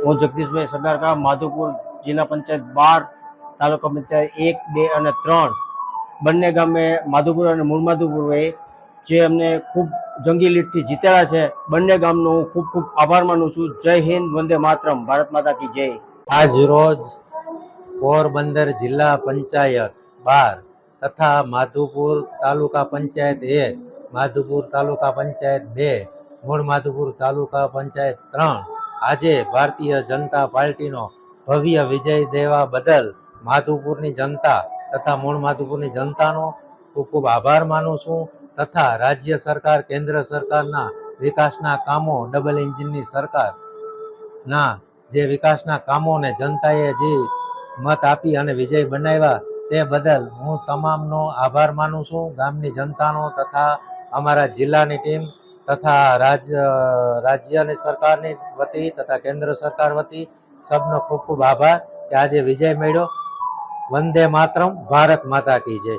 હું જગદીશભાઈ સરદારકા, માધુપુર જિલ્લા પંચાયત 12, તાલુકા પંચાયત 1, 2 અને 3 બંને ગામે માધુપુર અને મૂળ માધુપુર જે અમને ખૂબ જંગી લીડથી જીતેલા છે. બંને ગામનો હું ખૂબ ખૂબ આભાર માનું છું. જય હિન્દ, વંદે માતરમ, ભારત માતા કી જય. આજ રોજ પોરબંદર જિલ્લા પંચાયત 12 તથા માધુપુર તાલુકા પંચાયત 1, માધુપુર તાલુકા પંચાયત 2, મૂળ માધુપુર તાલુકા પંચાયત 3 આજે ભારતીય જનતા પાર્ટીનો ભવ્ય વિજય દેવા બદલ માધુપુરની જનતા તથા મૂળ માધુપુરની જનતાનો ખૂબ ખૂબ આભાર માનું છું. તથા રાજ્ય સરકાર, કેન્દ્ર સરકારના વિકાસના કામો, ડબલ એન્જિનની સરકારના જે વિકાસના કામોને જનતાએ જે મત આપી અને વિજય બનાવ્યા તે બદલ હું તમામનો આભાર માનું છું. ગામની જનતાનો તથા અમારા જિલ્લાની ટીમ તથા રાજ્યની સરકારની વતી તથા કેન્દ્ર સરકાર વતી સબનો ખૂબ ખૂબ આભાર કે આજે વિજય મળ્યો. વંદે માતરમ, ભારત માતા કી જય.